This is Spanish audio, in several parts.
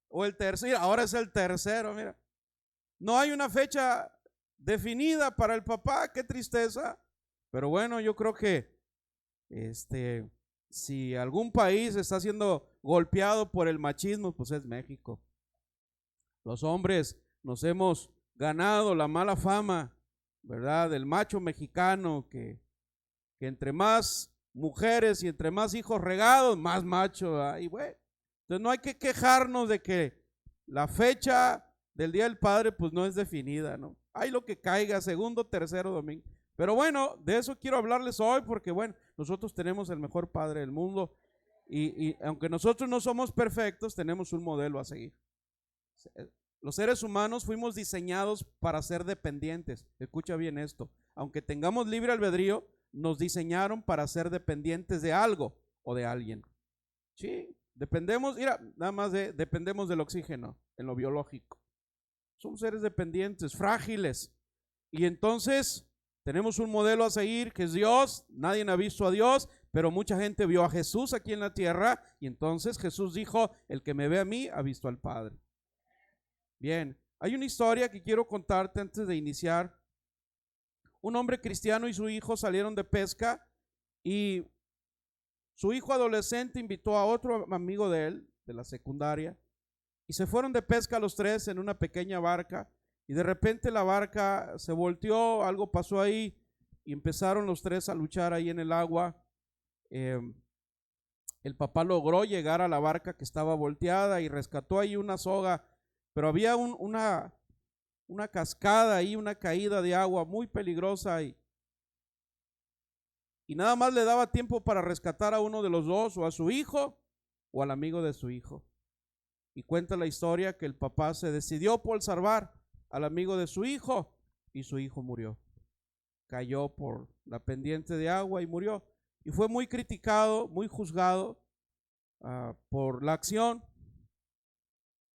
O el tercero, ahora es el tercero, mira. No hay una fecha definida para el papá, qué tristeza. Pero bueno, yo creo que si algún país está siendo golpeado por el machismo, pues es México. Los hombres nos hemos ganado la mala fama, ¿verdad? Del macho mexicano que entre más mujeres y entre más hijos regados, más macho, ¿verdad? Y bueno, entonces no hay que quejarnos de que la fecha del Día del Padre pues no es definida, ¿no? Hay lo que caiga, segundo, tercero, domingo. Pero bueno, de eso quiero hablarles hoy porque bueno, nosotros tenemos el mejor padre del mundo y aunque nosotros no somos perfectos, tenemos un modelo a seguir. Los seres humanos fuimos diseñados para ser dependientes. Escucha bien esto. Aunque tengamos libre albedrío, nos diseñaron para ser dependientes de algo o de alguien. Sí, dependemos, mira, nada más dependemos del oxígeno en lo biológico. Somos seres dependientes, frágiles. Y entonces tenemos un modelo a seguir que es Dios. Nadie ha visto a Dios, pero mucha gente vio a Jesús aquí en la tierra. Y entonces Jesús dijo, el que me ve a mí ha visto al Padre. Bien, hay una historia que quiero contarte antes de iniciar. Un hombre cristiano y su hijo salieron de pesca y su hijo adolescente invitó a otro amigo de él, de la secundaria, y se fueron de pesca los tres en una pequeña barca y de repente la barca se volteó, algo pasó ahí y empezaron los tres a luchar ahí en el agua. El papá logró llegar a la barca que estaba volteada y rescató ahí una soga, pero había una cascada ahí, una caída de agua muy peligrosa y nada más le daba tiempo para rescatar a uno de los dos, o a su hijo o al amigo de su hijo. Y cuenta la historia que el papá se decidió por salvar al amigo de su hijo y su hijo murió. Cayó por la pendiente de agua y murió. Y fue muy criticado, muy juzgado por la acción.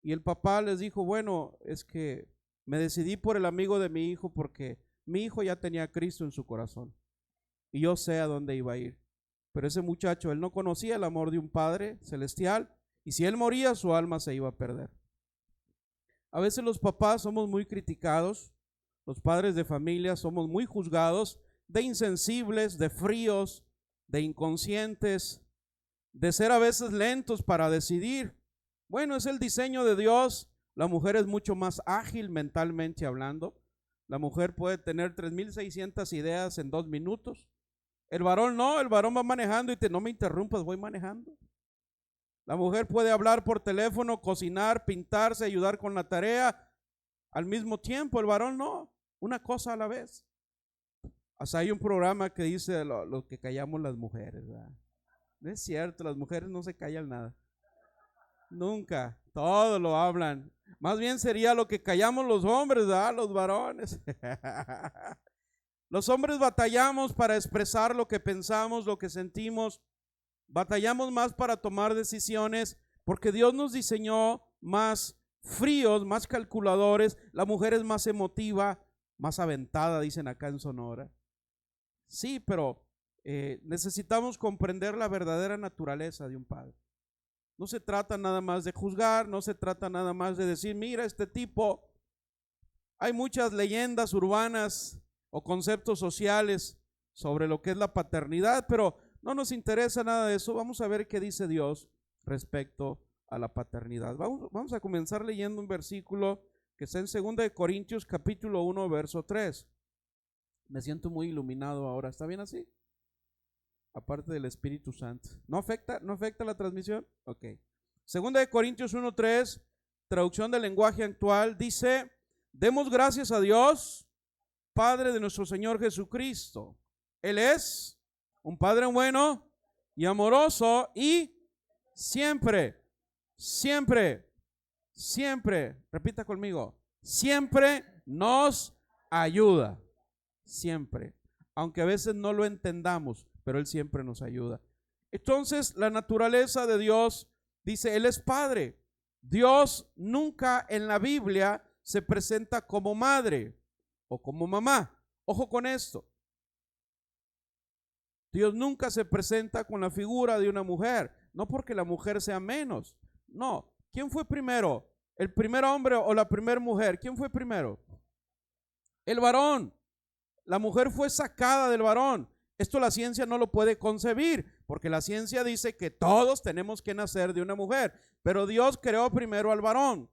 Y el papá les dijo, bueno, es que me decidí por el amigo de mi hijo porque mi hijo ya tenía a Cristo en su corazón y yo sé a dónde iba a ir. Pero ese muchacho, él no conocía el amor de un Padre celestial y si él moría, su alma se iba a perder. A veces los papás somos muy criticados, los padres de familia somos muy juzgados, de insensibles, de fríos, de inconscientes, de ser a veces lentos para decidir. Bueno, es el diseño de Dios. La mujer es mucho más ágil mentalmente hablando. La mujer puede tener 3600 ideas en 2 minutos. El varón no, el varón va manejando y no me interrumpas, voy manejando. La mujer puede hablar por teléfono, cocinar, pintarse, ayudar con la tarea al mismo tiempo. El varón no, una cosa a la vez. Hasta hay un programa que dice lo que callamos las mujeres, ¿verdad? No es cierto, las mujeres no se callan nada. Nunca, todo lo hablan. Más bien sería lo que callamos los hombres, ¿verdad? Los varones. Los hombres batallamos para expresar lo que pensamos, lo que sentimos. Batallamos más para tomar decisiones porque Dios nos diseñó más fríos, más calculadores. La mujer es más emotiva, más aventada, dicen acá en Sonora. Sí, pero necesitamos comprender la verdadera naturaleza de un padre. No se trata nada más de juzgar, no se trata nada más de decir, mira este tipo. Hay muchas leyendas urbanas o conceptos sociales sobre lo que es la paternidad, pero no nos interesa nada de eso. Vamos a ver qué dice Dios respecto a la paternidad. Vamos a comenzar leyendo un versículo que está en 2 Corintios capítulo 1, verso 3. Me siento muy iluminado ahora. ¿Está bien así? Aparte del Espíritu Santo. ¿No afecta la transmisión? Ok. 2 Corintios 1, 3, traducción del lenguaje actual, dice, demos gracias a Dios, Padre de nuestro Señor Jesucristo. Él es un Padre bueno y amoroso y siempre, repita conmigo, siempre nos ayuda. Siempre. Aunque a veces no lo entendamos, pero Él siempre nos ayuda. Entonces, la naturaleza de Dios dice, Él es Padre. Dios nunca en la Biblia se presenta como madre o como mamá. Ojo con esto. Dios nunca se presenta con la figura de una mujer, no porque la mujer sea menos, no, ¿Quién fue primero? ¿El primer hombre o la primera mujer? ¿Quién fue primero? El varón. La mujer fue sacada del varón. Esto la ciencia no lo puede concebir, porque la ciencia dice que todos tenemos que nacer de una mujer, pero Dios creó primero al varón.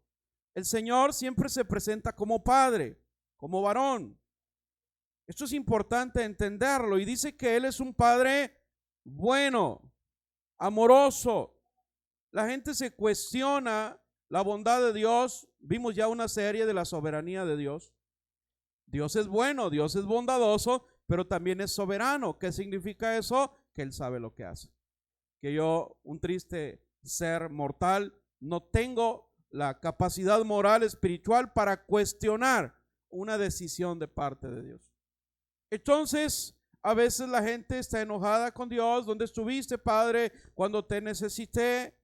El Señor siempre se presenta como padre, como varón. Esto es importante entenderlo, y dice que Él es un padre bueno, amoroso. La gente se cuestiona la bondad de Dios. Vimos ya una serie de la soberanía de Dios. Dios es bueno, Dios es bondadoso, pero también es soberano. ¿Qué significa eso? Que Él sabe lo que hace. Que yo, un triste ser mortal, no tengo la capacidad moral, espiritual para cuestionar una decisión de parte de Dios. Entonces, a veces la gente está enojada con Dios. ¿Dónde estuviste, Padre, cuando te necesité?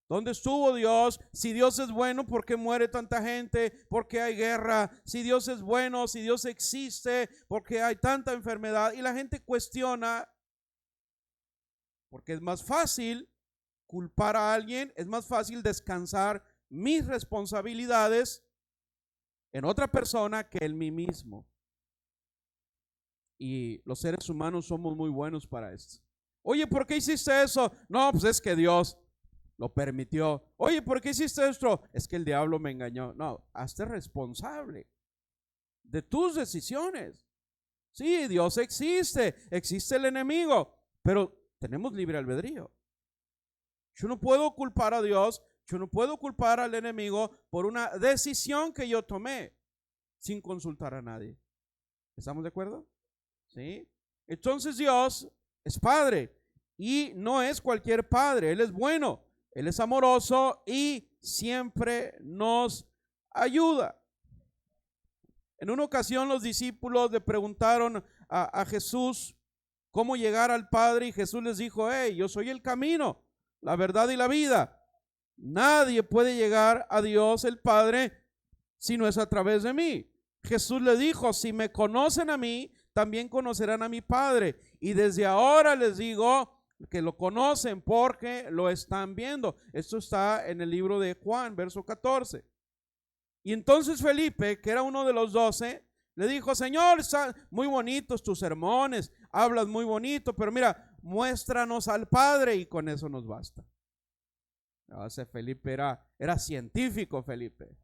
¿Dónde estuvo Dios? Si Dios es bueno, ¿por qué muere tanta gente? ¿Por qué hay guerra? Si Dios es bueno, si Dios existe, ¿por qué hay tanta enfermedad? Y la gente cuestiona, porque es más fácil culpar a alguien, es más fácil descansar mis responsabilidades en otra persona que en mí mismo. Y los seres humanos somos muy buenos para esto. Oye, ¿por qué hiciste eso? No, pues es que Dios lo permitió. Oye, ¿por qué hiciste esto? Es que el diablo me engañó. No, hazte responsable de tus decisiones. Sí, Dios existe, existe el enemigo, pero tenemos libre albedrío. Yo no puedo culpar a Dios, yo no puedo culpar al enemigo por una decisión que yo tomé sin consultar a nadie. ¿Estamos de acuerdo? ¿Sí? Entonces Dios es Padre, y no es cualquier Padre. Él es bueno, Él es amoroso y siempre nos ayuda. En una ocasión los discípulos le preguntaron a Jesús cómo llegar al Padre, y Jesús les dijo: hey, yo soy el camino, la verdad y la vida. Nadie puede llegar a Dios el Padre si no es a través de mí. Jesús le dijo: si me conocen a mí, también conocerán a mi Padre. Y desde ahora les digo que lo conocen porque lo están viendo. Esto está en el libro de Juan, verso 14. Y entonces Felipe, que era uno de los 12, le dijo: Señor, muy bonitos tus sermones, hablas muy bonito, pero mira, muéstranos al Padre y con eso nos basta. Ese Felipe era científico, Felipe.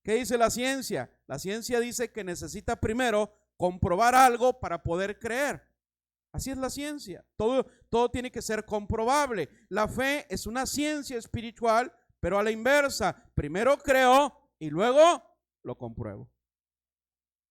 ¿Qué dice la ciencia? La ciencia dice que necesita primero comprobar algo para poder creer. Así es la ciencia. Todo tiene que ser comprobable. La fe es una ciencia espiritual, pero a la inversa. Primero creo y luego lo compruebo.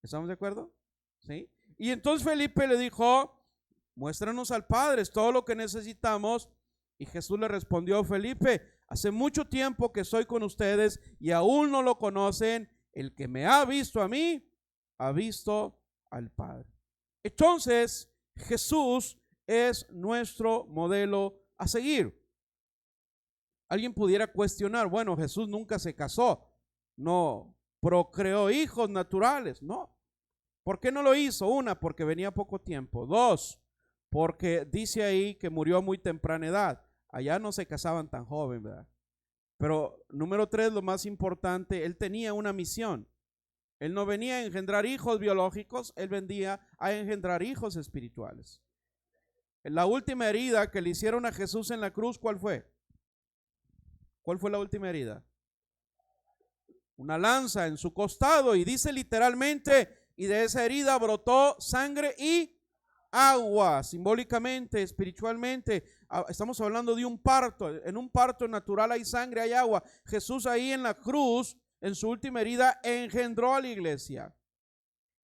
¿Estamos de acuerdo? ¿Sí? Y entonces Felipe le dijo: muéstranos al Padre, es todo lo que necesitamos. Y Jesús le respondió: Felipe, hace mucho tiempo que estoy con ustedes y aún no lo conocen. El que me ha visto a mí, ha visto al Padre. Entonces, Jesús es nuestro modelo a seguir. Alguien pudiera cuestionar: bueno, Jesús nunca se casó, no procreó hijos naturales, no. ¿Por qué no lo hizo? Una, porque venía poco tiempo. Dos, porque dice ahí que murió a muy temprana edad. Allá no se casaban tan joven, ¿verdad? Pero número tres, lo más importante, él tenía una misión. Él no venía a engendrar hijos biológicos, él venía a engendrar hijos espirituales. La última herida que le hicieron a Jesús en la cruz, ¿cuál fue? ¿Cuál fue la última herida? Una lanza en su costado, y dice literalmente: y de esa herida brotó sangre y agua. Simbólicamente, espiritualmente, estamos hablando de un parto. En un parto natural hay sangre, hay agua. Jesús ahí en la cruz, en su última herida, engendró a la iglesia.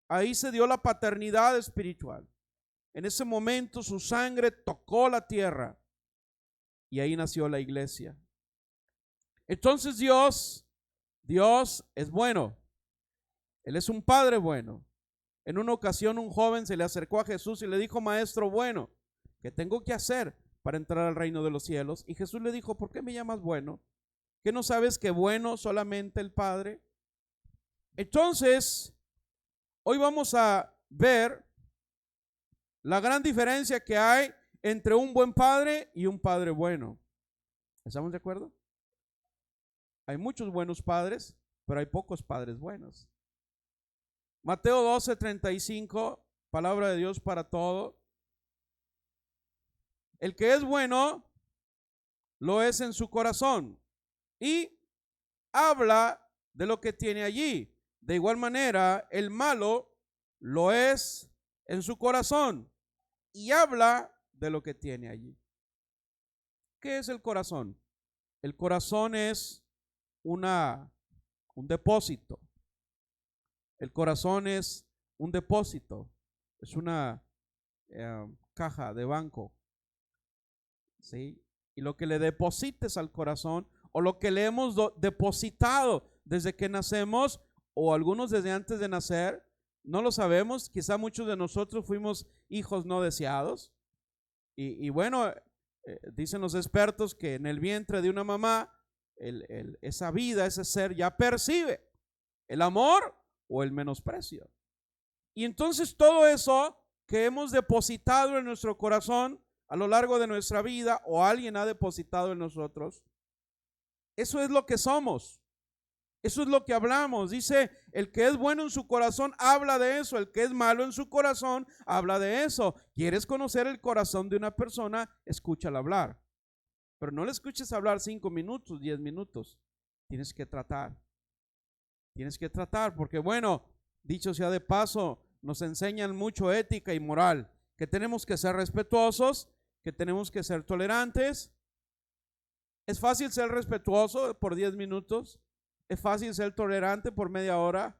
Ahí se dio la paternidad espiritual. En ese momento su sangre tocó la tierra y ahí nació la iglesia. Entonces Dios es bueno. Él es un Padre bueno. En una ocasión un joven se le acercó a Jesús y le dijo: Maestro bueno, ¿qué tengo que hacer para entrar al reino de los cielos? Y Jesús le dijo: ¿por qué me llamas bueno? ¿Qué no sabes que bueno solamente el Padre? Entonces, hoy vamos a ver la gran diferencia que hay entre un buen padre y un padre bueno. ¿Estamos de acuerdo? Hay muchos buenos padres, pero hay pocos padres buenos. Mateo 12:35, palabra de Dios para todo. El que es bueno, lo es en su corazón y habla de lo que tiene allí. De igual manera, el malo lo es en su corazón y habla de lo que tiene allí. ¿Qué es el corazón? El corazón es un depósito. El corazón es un depósito. Es una caja de banco. ¿Sí? Y lo que le deposites al corazón, o lo que le hemos depositado desde que nacemos, o algunos desde antes de nacer, no lo sabemos. Quizá muchos de nosotros fuimos hijos no deseados. Y bueno, dicen los expertos que en el vientre de una mamá, esa vida, ese ser ya percibe el amor o el menosprecio. Y entonces todo eso que hemos depositado en nuestro corazón a lo largo de nuestra vida, o alguien ha depositado en nosotros, eso es lo que somos. Eso es lo que hablamos. Dice, el que es bueno en su corazón habla de eso. El que es malo en su corazón habla de eso. ¿Quieres conocer el corazón de una persona? Escúchala hablar. Pero no le escuches hablar 5 minutos, 10 minutos. Tienes que tratar. Tienes que tratar, porque bueno, dicho sea de paso, nos enseñan mucho ética y moral. Que tenemos que ser respetuosos, que tenemos que ser tolerantes. Es fácil ser respetuoso por 10 minutos. Es fácil ser tolerante por media hora.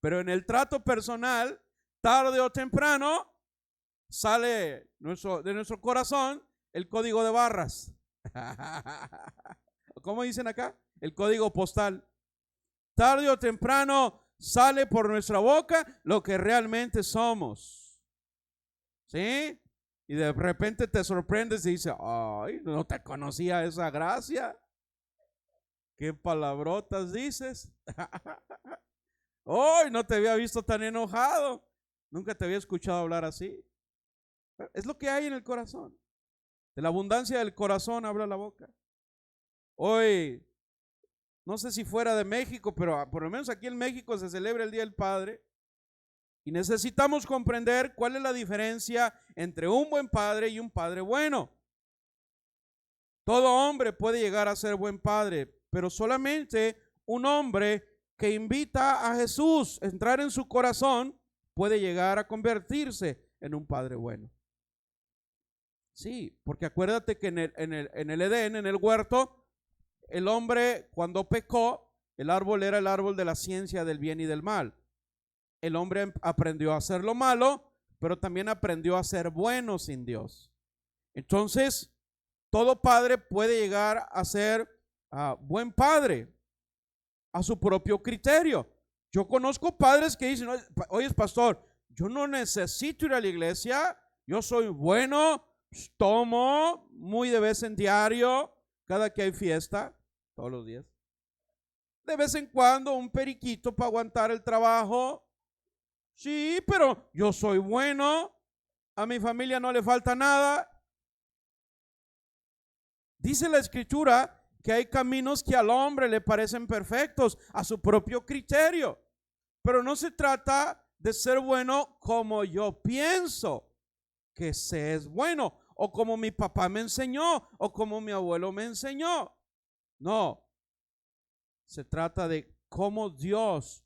Pero en el trato personal, tarde o temprano, sale de nuestro corazón el código de barras. ¿Cómo dicen acá? El código postal. Tarde o temprano sale por nuestra boca lo que realmente somos. ¿Sí? Y de repente te sorprendes y dices, ay, no te conocía esa gracia. ¿Qué palabrotas dices? Hoy no te había visto tan enojado. Nunca te había escuchado hablar así. Es lo que hay en el corazón. De la abundancia del corazón habla la boca. Hoy, no sé si fuera de México, pero por lo menos aquí en México se celebra el Día del Padre. Y necesitamos comprender cuál es la diferencia entre un buen padre y un padre bueno. Todo hombre puede llegar a ser buen padre, pero solamente un hombre que invita a Jesús a entrar en su corazón puede llegar a convertirse en un padre bueno. Sí, porque acuérdate que en el Edén, en el huerto, el hombre cuando pecó, el árbol era el árbol de la ciencia del bien y del mal. El hombre aprendió a hacer lo malo, pero también aprendió a ser bueno sin Dios. Entonces, todo padre puede llegar a ser buen padre a su propio criterio. Yo conozco padres que dicen, oye, pastor, yo no necesito ir a la iglesia, yo soy bueno, tomo muy de vez en diario, cada que hay fiesta, todos los días. De vez en cuando un periquito para aguantar el trabajo. Sí, pero yo soy bueno, a mi familia no le falta nada. Dice la escritura que hay caminos que al hombre le parecen perfectos a su propio criterio, pero no se trata de ser bueno como yo pienso que se es bueno, o como mi papá me enseñó, o como mi abuelo me enseñó. No, se trata de cómo Dios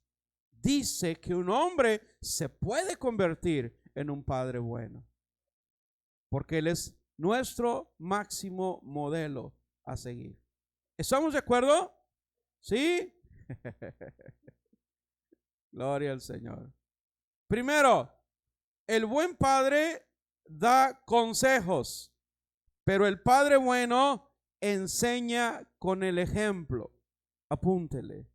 dice que un hombre se puede convertir en un padre bueno, porque Él es nuestro máximo modelo a seguir. ¿Estamos de acuerdo? ¿Sí? Gloria al Señor. Primero, el buen padre da consejos, pero el padre bueno enseña con el ejemplo. Apúntele.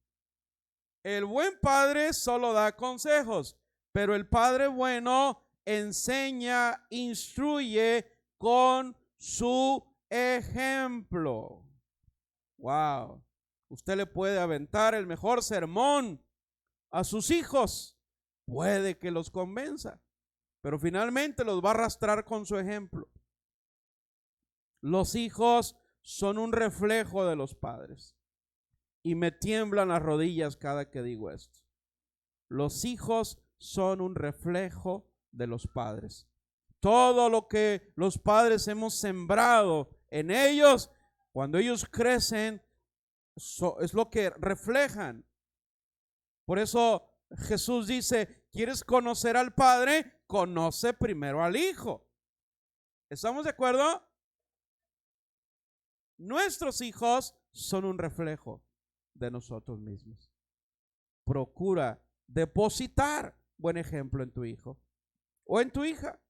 El buen padre solo da consejos, pero el padre bueno enseña, instruye con su ejemplo. Wow. Usted le puede aventar el mejor sermón a sus hijos. Puede que los convenza, pero finalmente los va a arrastrar con su ejemplo. Los hijos son un reflejo de los padres. y me tiemblan las rodillas cada que digo esto. Los hijos son un reflejo de los padres. Todo lo que los padres hemos sembrado en ellos, cuando ellos crecen, es lo que reflejan. Por eso Jesús dice, ¿quieres conocer al Padre? Conoce primero al Hijo. ¿Estamos de acuerdo? Nuestros hijos son un reflejo de nosotros mismos. Procura depositar buen ejemplo en tu hijo o en tu hija.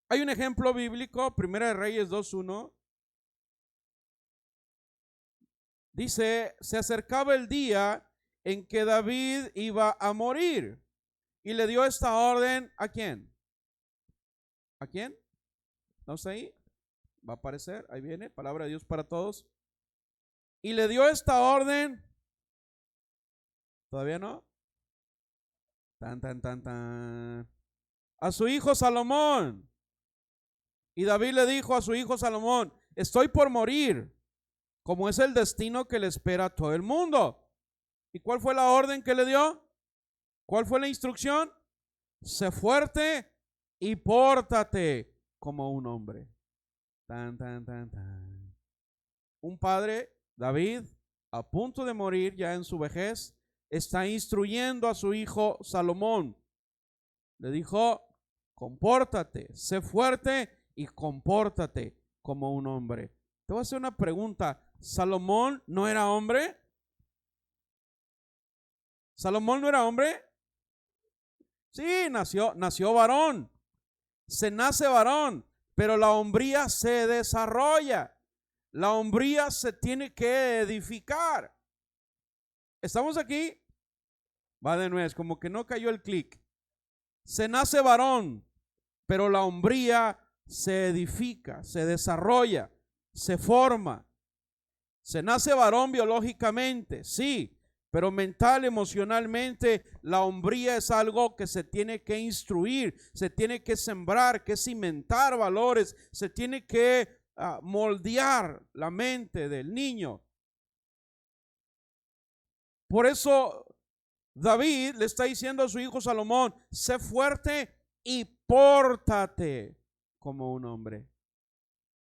Hay un ejemplo bíblico, Primera de Reyes 2:1. Dice, se acercaba el día en que David iba a morir y le dio esta orden, ¿a quién? ¿A quién? ¿No está ahí? Va a aparecer, ahí viene, palabra de Dios para todos. Y le dio esta orden, ¿todavía no? A su hijo Salomón. Y David le dijo a su hijo Salomón, estoy por morir, como es el destino que le espera a todo el mundo. ¿Y cuál fue la orden que le dio? ¿Cuál fue la instrucción? Sé fuerte y pórtate como un hombre. Un padre, David, a punto de morir ya en su vejez, está instruyendo a su hijo Salomón. Le dijo, compórtate, sé fuerte y compórtate como un hombre. Te voy a hacer una pregunta. ¿Salomón no era hombre? ¿Salomón no era hombre? Sí, nació varón. Se nace varón, pero la hombría se desarrolla. La hombría se tiene que edificar. ¿Estamos aquí? Va de nuevo, como que no cayó el clic. Se nace varón, pero la hombría se edifica, se desarrolla, se forma. Se nace varón biológicamente, sí, pero mental, emocionalmente, la hombría es algo que se tiene que instruir, se tiene que sembrar, que cimentar valores, se tiene que moldear la mente del niño. Por eso David le está diciendo a su hijo Salomón, sé fuerte y pórtate como un hombre.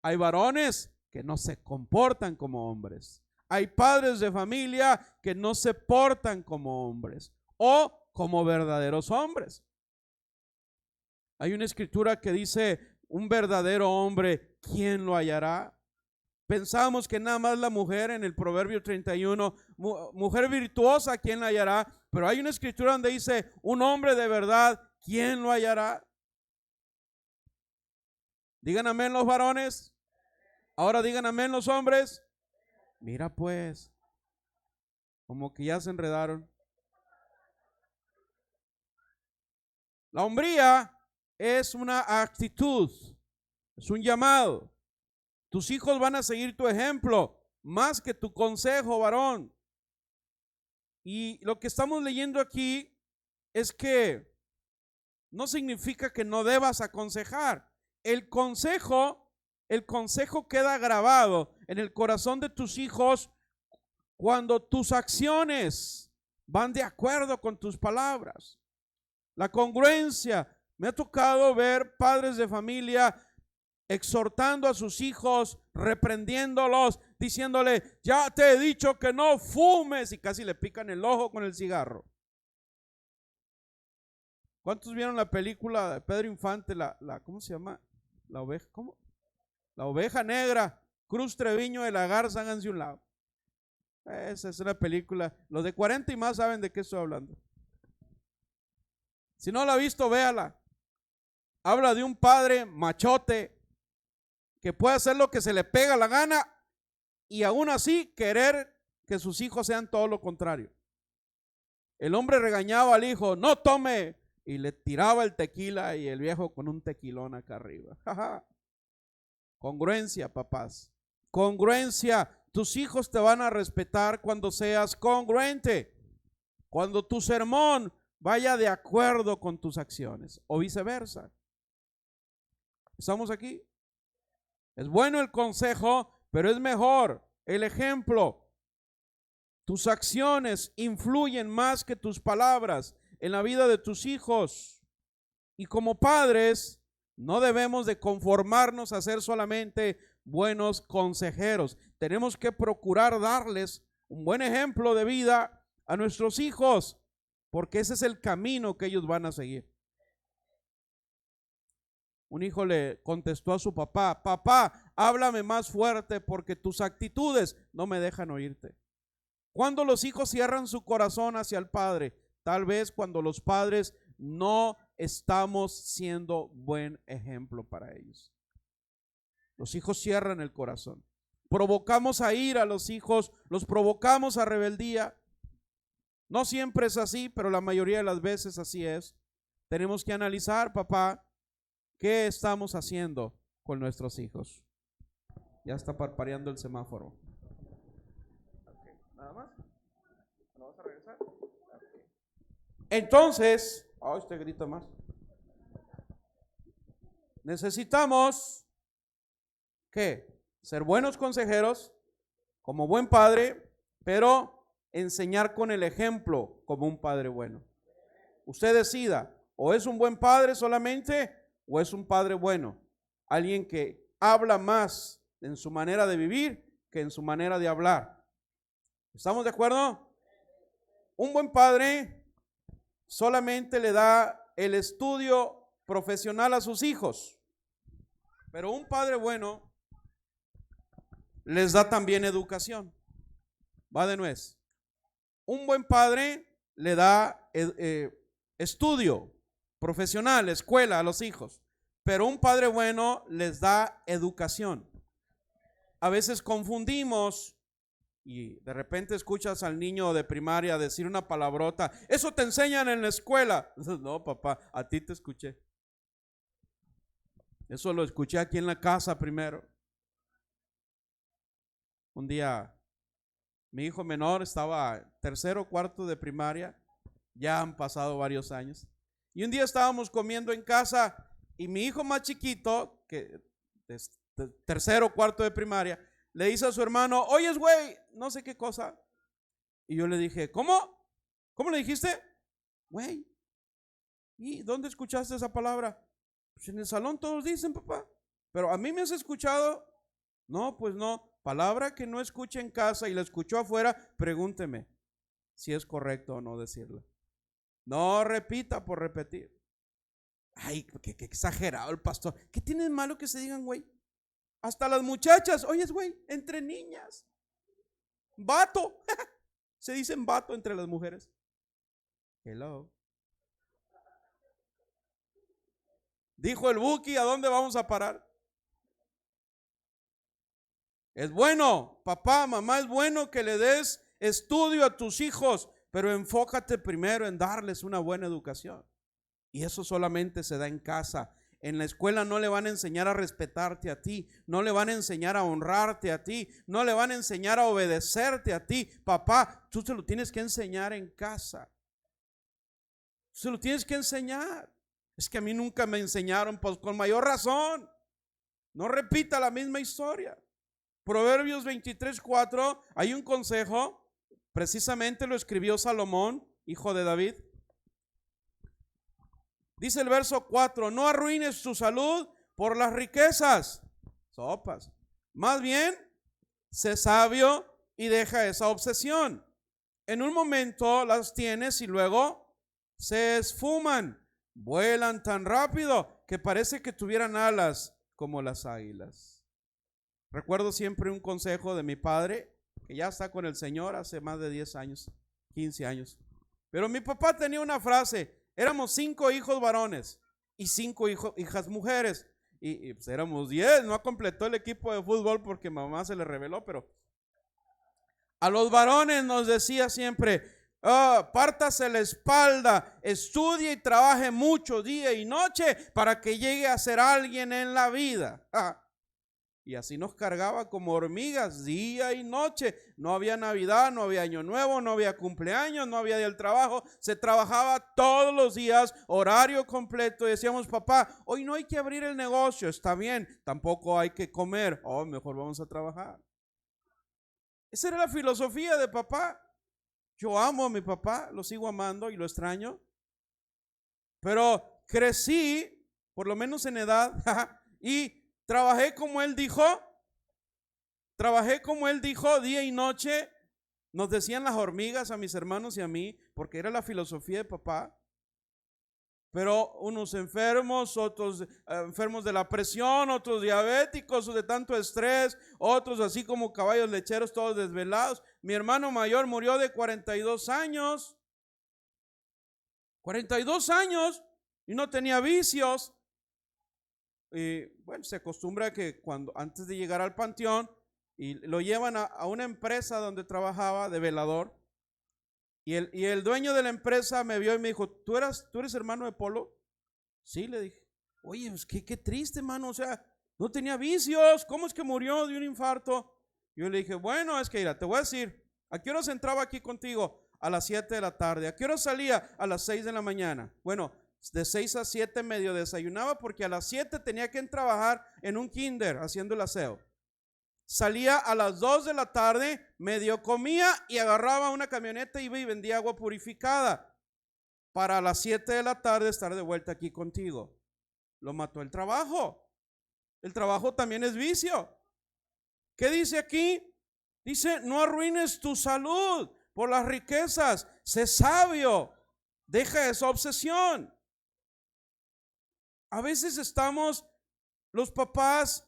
Hay varones que no se comportan como hombres. Hay padres de familia que no se portan como hombres o como verdaderos hombres. Hay una escritura que dice, un verdadero hombre, ¿quién lo hallará? Pensamos que nada más la mujer en el Proverbio 31, mujer virtuosa, ¿quién la hallará? Pero hay una escritura donde dice, un hombre de verdad, ¿quién lo hallará? Digan amén los varones. Ahora digan amén los hombres. Mira pues, como que ya se enredaron. La hombría es una actitud, es un llamado. Tus hijos van a seguir tu ejemplo más que tu consejo, varón. Y lo que estamos leyendo aquí es que no significa que no debas aconsejar. El consejo queda grabado en el corazón de tus hijos cuando tus acciones van de acuerdo con tus palabras. La congruencia. Me ha tocado ver padres de familia exhortando a sus hijos, reprendiéndolos, diciéndole, ya te he dicho que no fumes, y casi le pican el ojo con el cigarro. ¿Cuántos vieron la película de Pedro Infante, ¿cómo se llama? La oveja, ¿cómo? La oveja negra, Cruz Treviño de la Garza, háganse un lado. Esa es una película, los de 40 y más saben de qué estoy hablando. Si no la ha visto, véala. Habla de un padre machote que puede hacer lo que se le pega la gana y aún así querer que sus hijos sean todo lo contrario. El hombre regañaba al hijo, no tome, y le tiraba el tequila y el viejo con un tequilón acá arriba. Congruencia, papás. Congruencia. Tus hijos te van a respetar cuando seas congruente. Cuando tu sermón vaya de acuerdo con tus acciones o viceversa. ¿Estamos aquí? Es bueno el consejo, pero es mejor el ejemplo. Tus acciones influyen más que tus palabras en la vida de tus hijos. Y como padres, no debemos de conformarnos a ser solamente buenos consejeros. Tenemos que procurar darles un buen ejemplo de vida a nuestros hijos, porque ese es el camino que ellos van a seguir. Un hijo le contestó a su papá: papá, háblame más fuerte porque tus actitudes no me dejan oírte. Cuando los hijos cierran su corazón hacia el padre, tal vez cuando los padres no estamos siendo buen ejemplo para ellos. Los hijos cierran el corazón. Provocamos a ira a los hijos, los provocamos a rebeldía. No siempre es así, pero la mayoría de las veces así es. Tenemos que analizar, papá, ¿qué estamos haciendo con nuestros hijos? Ya está parpadeando el semáforo. Okay. ¿Nada más? ¿No vas a regresar? Okay. Entonces, este grita más. Necesitamos, ¿qué? Ser buenos consejeros, como buen padre, pero enseñar con el ejemplo como un padre bueno. Usted decida, o es un buen padre solamente, o es un padre bueno. Alguien que habla más en su manera de vivir que en su manera de hablar. ¿Estamos de acuerdo? Un buen padre solamente le da el estudio profesional a sus hijos, pero un padre bueno les da también educación. Va de nuez. Un buen padre le da estudio profesional, escuela a los hijos, pero un padre bueno les da educación. A veces confundimos y de repente escuchas al niño de primaria decir una palabrota: eso te enseñan en la escuela. No, papá, a ti te escuché. Eso lo escuché aquí en la casa primero. Un día mi hijo menor estaba tercero o cuarto de primaria, ya han pasado varios años, y un día estábamos comiendo en casa y mi hijo más chiquito, que es tercero o cuarto de primaria, le dice a su hermano: oyes, güey, no sé qué cosa. Y yo le dije: ¿cómo? ¿Cómo le dijiste? Güey. ¿Y dónde escuchaste esa palabra? Pues en el salón todos dicen, papá. Pero a mí me has escuchado. No, pues no. Palabra que no escuche en casa y la escuchó afuera, pregúnteme si es correcto o no decirla. No repita por repetir. Ay, qué exagerado el pastor. ¿Qué tiene de malo que se digan güey? Hasta las muchachas, oyes güey, entre niñas. Vato. Se dicen vato entre las mujeres. Hello. Dijo el Buki: ¿a dónde vamos a parar? Es bueno, papá, mamá, es bueno que le des estudio a tus hijos, pero enfócate primero en darles una buena educación. Y eso solamente se da en casa. En la escuela no le van a enseñar a respetarte a ti, no le van a enseñar a honrarte a ti, no le van a enseñar a obedecerte a ti. Papá, tú se lo tienes que enseñar en casa. Se lo tienes que enseñar. Es que a mí nunca me enseñaron, pues con mayor razón. No repita la misma historia. Proverbios 23:4, hay un consejo, precisamente lo escribió Salomón, hijo de David. Dice el verso 4: no arruines tu salud por las riquezas, sopas. Más bien, sé sabio y deja esa obsesión. En un momento las tienes y luego se esfuman. Vuelan tan rápido que parece que tuvieran alas como las águilas. Recuerdo siempre un consejo de mi padre, que ya está con el Señor hace más de 10 años, 15 años. Pero mi papá tenía una frase: éramos 5 hijos varones y 5 hijas mujeres. Y pues éramos 10, no completó el equipo de fútbol porque mamá se le reveló, pero a los varones nos decía siempre: pártase la espalda, estudie y trabaje mucho día y noche para que llegue a ser alguien en la vida. Y así nos cargaba como hormigas día y noche. No había Navidad, no había Año Nuevo, no había cumpleaños, no había día del trabajo. Se trabajaba todos los días, horario completo. Y decíamos: papá, hoy no hay que abrir el negocio. Está bien, tampoco hay que comer. Mejor vamos a trabajar. Esa era la filosofía de papá. Yo amo a mi papá, lo sigo amando y lo extraño. Pero crecí, por lo menos en edad, y trabajé como él dijo. Trabajé como él dijo, día y noche. Nos decían las hormigas a mis hermanos y a mí, porque era la filosofía de papá. Pero unos enfermos, otros enfermos de la presión, otros diabéticos de tanto estrés, otros así como caballos lecheros, todos desvelados. Mi hermano mayor murió de 42 años. 42 años y no tenía vicios. Y bueno, se acostumbra que antes de llegar al panteón, y lo llevan a una empresa donde trabajaba de velador. Y el dueño de la empresa me vio y me dijo, ¿tú eres hermano de Polo? Sí, le dije. Oye, pues qué triste, hermano. O sea, no tenía vicios. ¿Cómo es que murió de un infarto? Yo le dije, bueno, es que mira, te voy a decir, ¿a qué hora entraba aquí contigo? A las 7 de la tarde. ¿A qué hora salía? A las 6 de la mañana. Bueno, de 6 a 7 medio desayunaba porque a las 7 tenía que trabajar en un kinder haciendo el aseo. Salía a las 2 de la tarde, medio comía y agarraba una camioneta, iba y vendía agua purificada para a las 7 de la tarde estar de vuelta aquí contigo. Lo mató el trabajo. El trabajo también es vicio. ¿Qué dice aquí? Dice, no arruines tu salud por las riquezas. Sé sabio. Deja esa obsesión. A veces estamos los papás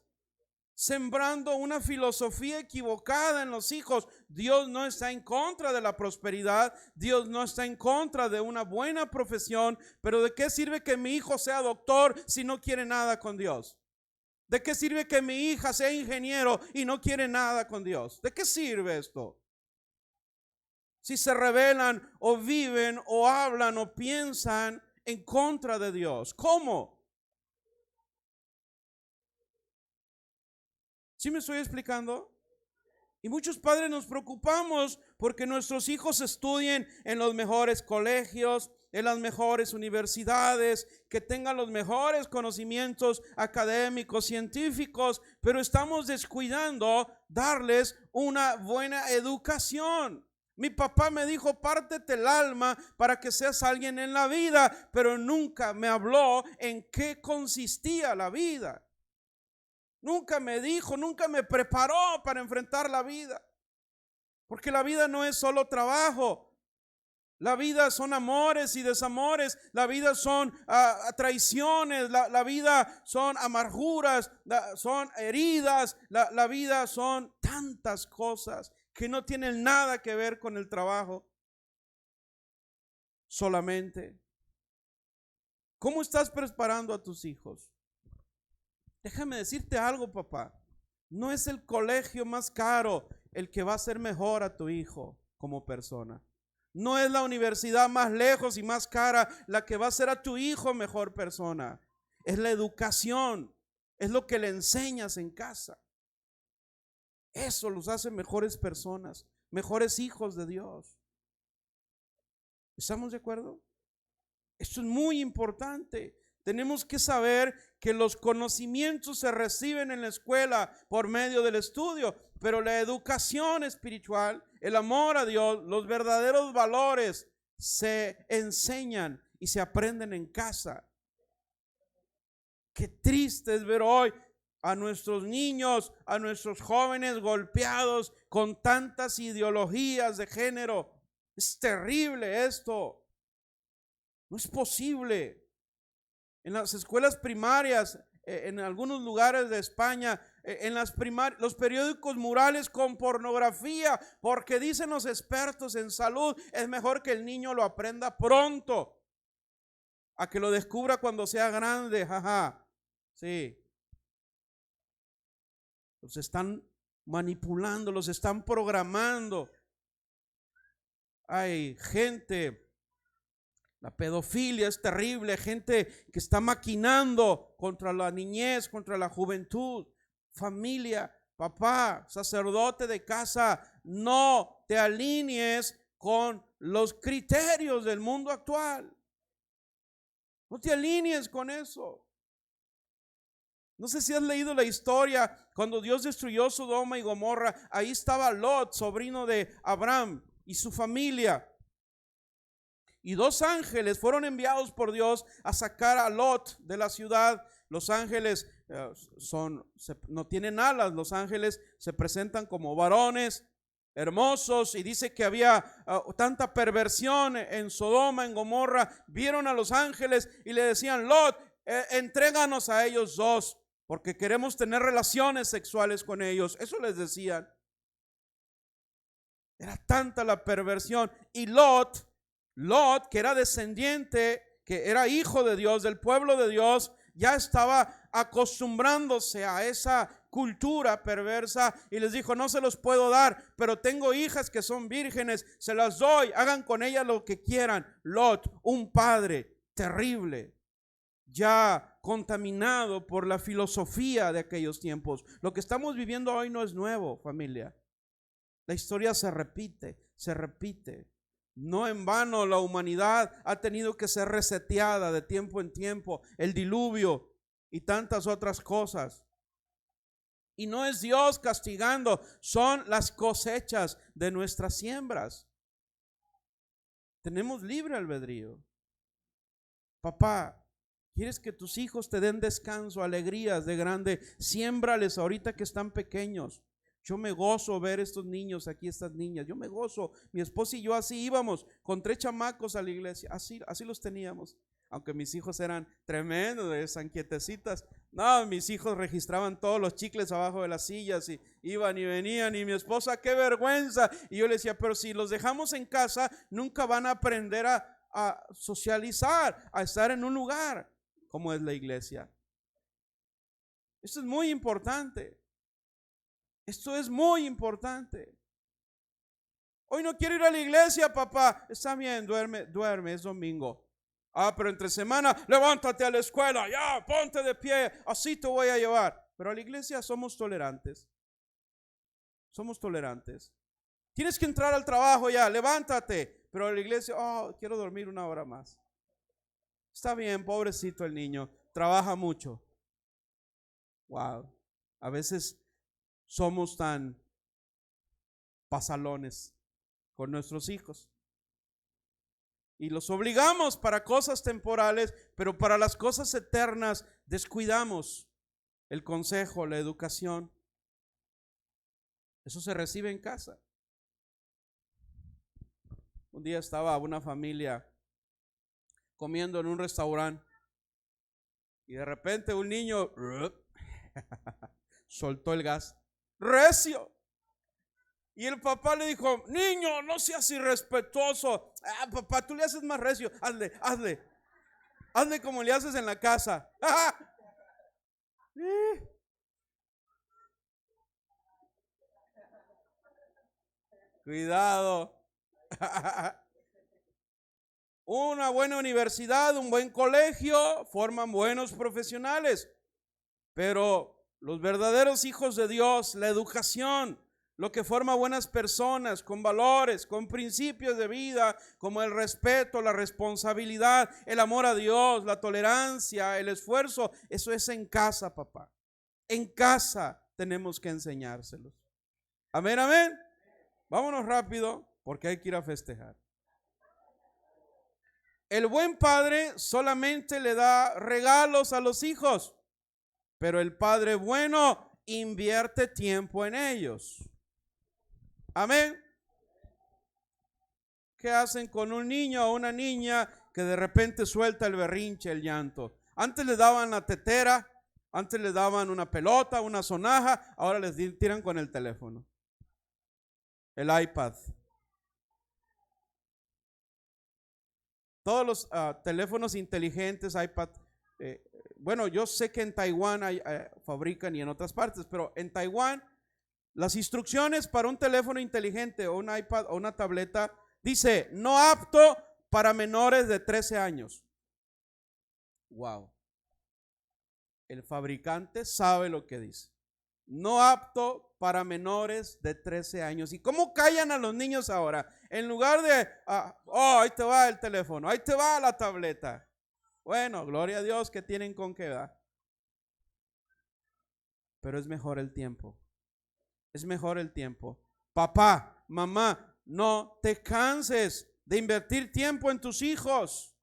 sembrando una filosofía equivocada en los hijos. Dios no está en contra de la prosperidad, Dios no está en contra de una buena profesión, pero ¿de qué sirve que mi hijo sea doctor si no quiere nada con Dios? ¿De qué sirve que mi hija sea ingeniero y no quiere nada con Dios? ¿De qué sirve esto? Si se rebelan o viven o hablan o piensan en contra de Dios. ¿Cómo? ¿Sí me estoy explicando? Y muchos padres nos preocupamos porque nuestros hijos estudien en los mejores colegios, en las mejores universidades, que tengan los mejores conocimientos académicos, científicos, pero estamos descuidando darles una buena educación. Mi papá me dijo, pártete el alma para que seas alguien en la vida, pero nunca me habló en qué consistía la vida. Nunca me dijo, nunca me preparó para enfrentar la vida. Porque la vida no es solo trabajo. La vida son amores y desamores. La vida son traiciones. La vida son amarguras. Son heridas. La vida son tantas cosas que no tienen nada que ver con el trabajo. Solamente. ¿Cómo estás preparando a tus hijos? Déjame decirte algo, papá. No es el colegio más caro el que va a hacer mejor a tu hijo como persona. No es la universidad más lejos y más cara la que va a hacer a tu hijo mejor persona. Es la educación. Es lo que le enseñas en casa. Eso los hace mejores personas, mejores hijos de Dios. ¿Estamos de acuerdo? Esto es muy importante. Tenemos que saber que los conocimientos se reciben en la escuela por medio del estudio, pero la educación espiritual, el amor a Dios, los verdaderos valores se enseñan y se aprenden en casa. Qué triste es ver hoy a nuestros niños, a nuestros jóvenes golpeados con tantas ideologías de género. Es terrible esto. No es posible. En las escuelas primarias, en algunos lugares de España, en las los periódicos murales con pornografía, porque dicen los expertos en salud, es mejor que el niño lo aprenda pronto, a que lo descubra cuando sea grande, jaja. Sí. Los están manipulando, los están programando. Hay gente. La pedofilia es terrible, gente que está maquinando contra la niñez, contra la juventud. Familia, papá, sacerdote de casa, no te alinees con los criterios del mundo actual. No te alinees con eso. No sé si has leído la historia cuando Dios destruyó Sodoma y Gomorra. Ahí estaba Lot, sobrino de Abraham. y su familia. Y 2 ángeles fueron enviados por Dios a sacar a Lot de la ciudad. Los ángeles no tienen alas. Los ángeles se presentan como varones hermosos, y dice que había tanta perversión en Sodoma, en Gomorra. Vieron a los ángeles y le decían: Lot, entréganos a ellos 2, porque queremos tener relaciones sexuales con ellos. Eso les decían. Era tanta la perversión. Y Lot, que era descendiente, que era hijo de Dios, del pueblo de Dios, ya estaba acostumbrándose a esa cultura perversa, y les dijo: no se los puedo dar, pero tengo hijas que son vírgenes, se las doy, hagan con ellas lo que quieran. Lot, un padre terrible, ya contaminado por la filosofía de aquellos tiempos. Lo que estamos viviendo hoy no es nuevo, familia. La historia se repite, se repite. No en vano la humanidad ha tenido que ser reseteada de tiempo en tiempo, el diluvio y tantas otras cosas. Y no es Dios castigando, son las cosechas de nuestras siembras. Tenemos libre albedrío. Papá, ¿quieres que tus hijos te den descanso, alegrías de grande? Siémbrales ahorita que están pequeños. Yo me gozo ver estos niños aquí, estas niñas. Yo me gozo. Mi esposa y yo así íbamos con 3 chamacos a la iglesia. Así los teníamos. Aunque mis hijos eran tremendos, esas quietecitas. No, mis hijos registraban todos los chicles abajo de las sillas y iban y venían. Y mi esposa: qué vergüenza. Y yo le decía: pero si los dejamos en casa, nunca van a aprender a socializar, a estar en un lugar como es la iglesia. Esto es muy importante. Esto es muy importante. Hoy no quiero ir a la iglesia, papá. Está bien, duerme, es domingo. Pero entre semana, levántate a la escuela, ya, ponte de pie, así te voy a llevar. Pero a la iglesia somos tolerantes. Somos tolerantes. Tienes que entrar al trabajo ya, levántate. Pero a la iglesia: quiero dormir 1 hora más. Está bien, pobrecito el niño, trabaja mucho. Wow. A veces somos tan pasalones con nuestros hijos y los obligamos para cosas temporales, pero para las cosas eternas descuidamos el consejo, la educación. Eso se recibe en casa. Un día estaba una familia comiendo en un restaurante y de repente un niño soltó el gas recio. Y el papá le dijo: niño, no seas irrespetuoso. Papá, tú le haces más recio. Hazle como le haces en la casa. Cuidado. Una buena universidad, un buen colegio forman buenos profesionales, pero los verdaderos hijos de Dios, la educación, lo que forma buenas personas con valores, con principios de vida, como el respeto, la responsabilidad, el amor a Dios, la tolerancia, el esfuerzo, eso es en casa, papá. En casa tenemos que enseñárselos. Amén, amén. Vámonos rápido porque hay que ir a festejar. El buen padre solamente le da regalos a los hijos, pero el padre bueno invierte tiempo en ellos. Amén. ¿Qué hacen con un niño o una niña que de repente suelta el berrinche, el llanto? Antes le daban la tetera, antes le daban una pelota, una sonaja, ahora les tiran con el teléfono, el iPad. Todos los teléfonos inteligentes, iPad. Bueno, yo sé que en Taiwán fabrican y en otras partes, pero en Taiwán las instrucciones para un teléfono inteligente o un iPad o una tableta dice: no apto para menores de 13 años. Wow. El fabricante sabe lo que dice. No apto para menores de 13 años. ¿Y cómo callan a los niños ahora? En lugar de, ahí te va el teléfono, ahí te va la tableta. Bueno, gloria a Dios que tienen con qué dar. Pero es mejor el tiempo. Es mejor el tiempo. Papá, mamá, no te canses de invertir tiempo en tus hijos.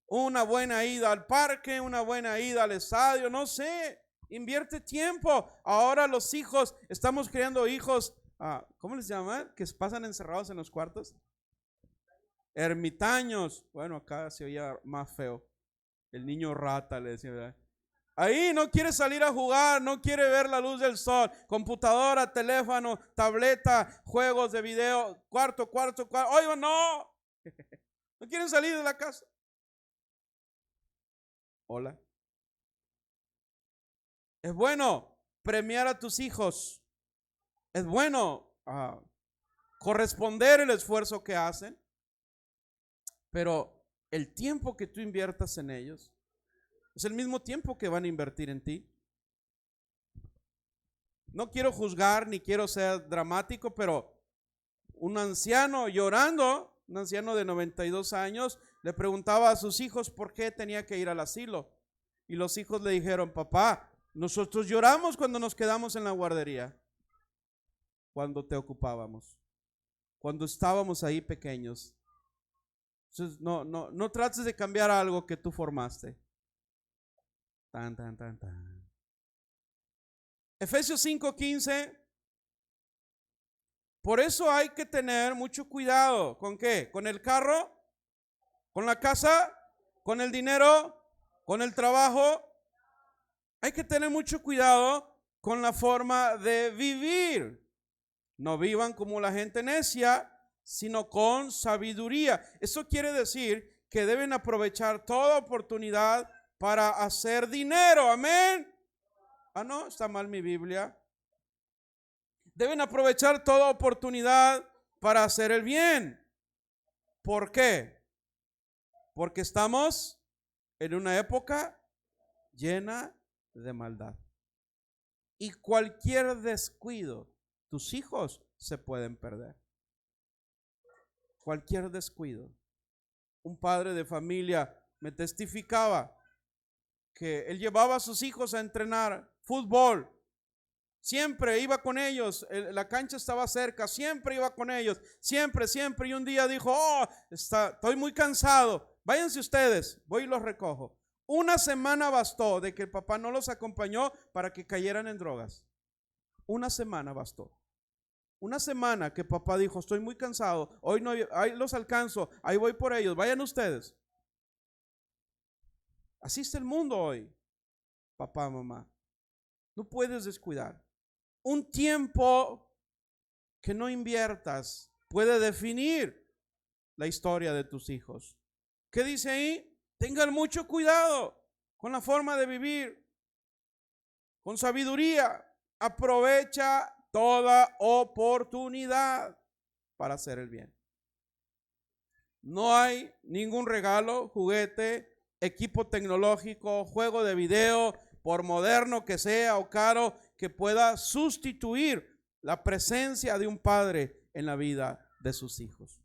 Una buena ida al parque, una buena ida al estadio, no sé. Invierte tiempo. Ahora los hijos, estamos creando hijos, ¿cómo les llaman? Que pasan encerrados en los cuartos. Ermitaños. Bueno, acá se oía más feo. El niño rata, le decía, ¿verdad? Ahí no quiere salir a jugar, no quiere ver la luz del sol. Computadora, teléfono, tableta, juegos de video, cuarto. Oigan, no. No quieren salir de la casa. Hola. Es bueno premiar a tus hijos. Es bueno corresponder el esfuerzo que hacen. Pero el tiempo que tú inviertas en ellos es el mismo tiempo que van a invertir en ti. No quiero juzgar ni quiero ser dramático, pero un anciano llorando, un anciano de 92 años, le preguntaba a sus hijos por qué tenía que ir al asilo. Y los hijos le dijeron: papá, nosotros lloramos cuando nos quedamos en la guardería, cuando te ocupábamos, cuando estábamos ahí pequeños. Entonces, no trates de cambiar algo que tú formaste. Tan. Efesios 5:15. Por eso hay que tener mucho cuidado. ¿Con qué? ¿Con el carro? ¿Con la casa? ¿Con el dinero? ¿Con el trabajo? Hay que tener mucho cuidado con la forma de vivir. No vivan como la gente necia, sino con sabiduría. Eso quiere decir que deben aprovechar toda oportunidad para hacer dinero. Amén. No, está mal mi Biblia. Deben aprovechar toda oportunidad para hacer el bien. ¿Por qué? Porque estamos en una época llena de maldad. Y cualquier descuido, tus hijos se pueden perder. Cualquier descuido. Un padre de familia me testificaba que él llevaba a sus hijos a entrenar fútbol. Siempre iba con ellos, la cancha estaba cerca, siempre iba con ellos, siempre. Y un día dijo: estoy muy cansado, váyanse ustedes, voy y los recojo. Una semana bastó de que el papá no los acompañó para que cayeran en drogas. Una semana bastó. Una semana que papá dijo: estoy muy cansado, hoy no, ahí los alcanzo, ahí voy por ellos, vayan ustedes. Así está el mundo hoy, papá, mamá. No puedes descuidar. Un tiempo que no inviertas puede definir la historia de tus hijos. ¿Qué dice ahí? Tengan mucho cuidado con la forma de vivir, con sabiduría. Aprovecha toda oportunidad para hacer el bien. No hay ningún regalo, juguete, equipo tecnológico, juego de video, por moderno que sea o caro, que pueda sustituir la presencia de un padre en la vida de sus hijos.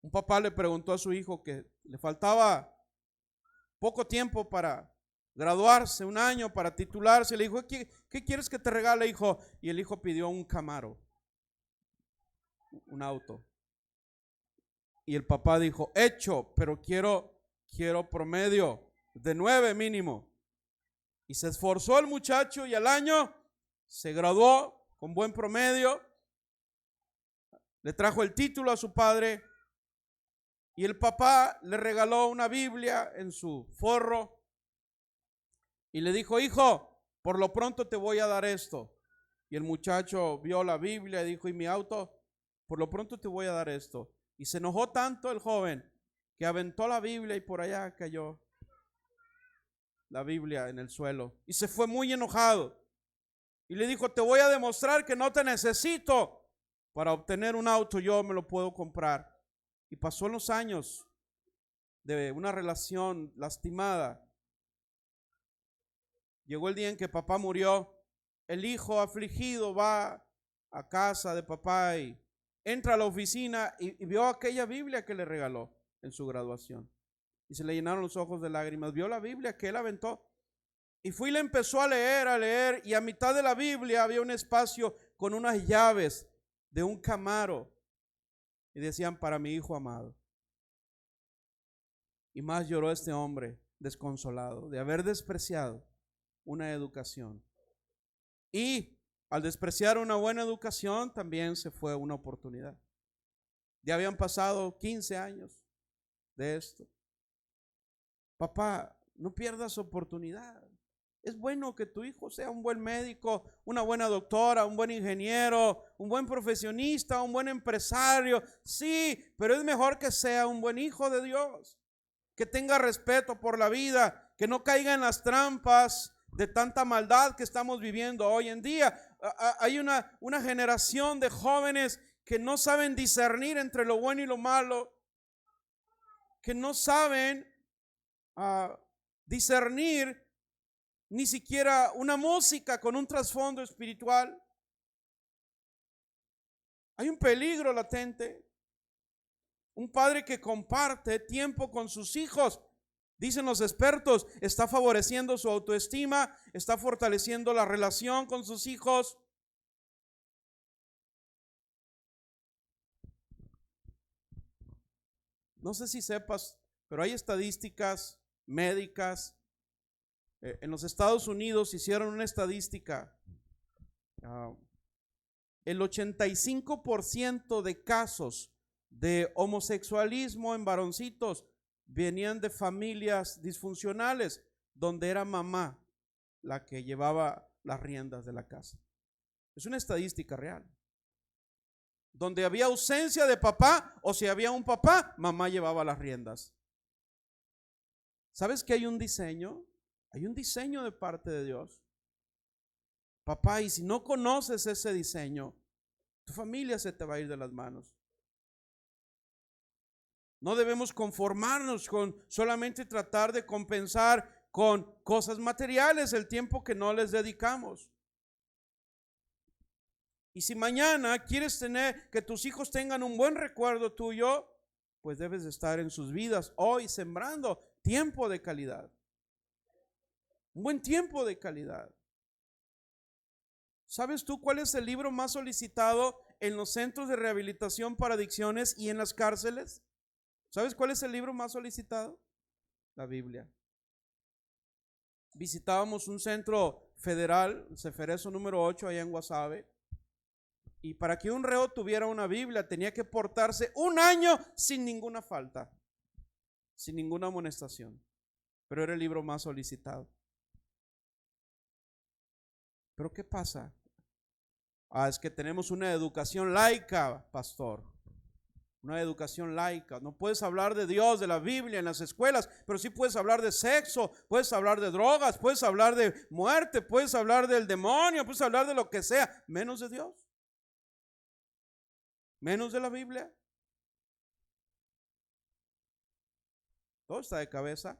Un papá le preguntó a su hijo que le faltaba poco tiempo para graduarse, un año para titularse. Le dijo: ¿qué quieres que te regale, hijo? Y el hijo pidió un Camaro, un auto. Y el papá dijo: hecho, pero quiero promedio de 9 mínimo. Y se esforzó el muchacho y al año se graduó con buen promedio. Le trajo el título a su padre y el papá le regaló una Biblia en su forro y le dijo: hijo, por lo pronto te voy a dar esto. Y el muchacho vio la Biblia y dijo: ¿y mi auto? Por lo pronto te voy a dar esto. Y se enojó tanto el joven que aventó la Biblia y por allá cayó la Biblia en el suelo. Y se fue muy enojado. Y le dijo: te voy a demostrar que no te necesito para obtener un auto, yo me lo puedo comprar. Y pasó los años de una relación lastimada. Llegó el día en que papá murió. El hijo afligido va a casa de papá y entra a la oficina y vio aquella Biblia que le regaló en su graduación. Y se le llenaron los ojos de lágrimas. Vio la Biblia que él aventó Y fui y le empezó a leer, y a mitad de la Biblia había un espacio con unas llaves de un Camaro. Y decían, para mi hijo amado. Y más lloró este hombre desconsolado de haber despreciado una educación. Y al despreciar una buena educación, también se fue una oportunidad. Ya habían pasado 15 años de esto. Papá, no pierdas oportunidad. Es bueno que tu hijo sea un buen médico, una buena doctora, un buen ingeniero, un buen profesionista, un buen empresario. Sí, pero es mejor que sea un buen hijo de Dios, que tenga respeto por la vida, que no caiga en las trampas de tanta maldad que estamos viviendo hoy en día. Hay una generación de jóvenes que no saben discernir entre lo bueno y lo malo, que no saben discernir ni siquiera una música con un trasfondo espiritual. Hay un peligro latente. Un padre que comparte tiempo con sus hijos, dicen los expertos, está favoreciendo su autoestima, está fortaleciendo la relación con sus hijos. No sé si sepas, pero hay estadísticas médicas. En los Estados Unidos hicieron una estadística. El 85% de casos de homosexualismo en varoncitos venían de familias disfuncionales, donde era mamá la que llevaba las riendas de la casa. Es una estadística real. Donde había ausencia de papá, o si había un papá, mamá llevaba las riendas. ¿Sabes que hay un diseño? Hay un diseño de parte de Dios. Papá, y si no conoces ese diseño, tu familia se te va a ir de las manos. No debemos conformarnos con solamente tratar de compensar con cosas materiales el tiempo que no les dedicamos. Y si mañana quieres tener que tus hijos tengan un buen recuerdo tuyo, pues debes de estar en sus vidas hoy sembrando tiempo de calidad. Un buen tiempo de calidad. ¿Sabes tú cuál es el libro más solicitado en los centros de rehabilitación para adicciones y en las cárceles? ¿Sabes cuál es el libro más solicitado? La Biblia. Visitábamos un centro federal, Ceferezo número 8, allá en Guasave. Y para que un reo tuviera una Biblia tenía que portarse un año sin ninguna falta, sin ninguna amonestación. Pero era el libro más solicitado. ¿Pero qué pasa? Es que tenemos una educación laica, pastor. Una educación laica. No puedes hablar de Dios, de la Biblia en las escuelas, pero sí puedes hablar de sexo, puedes hablar de drogas, puedes hablar de muerte, puedes hablar del demonio, puedes hablar de lo que sea, menos de Dios. Menos de la Biblia. Todo está de cabeza.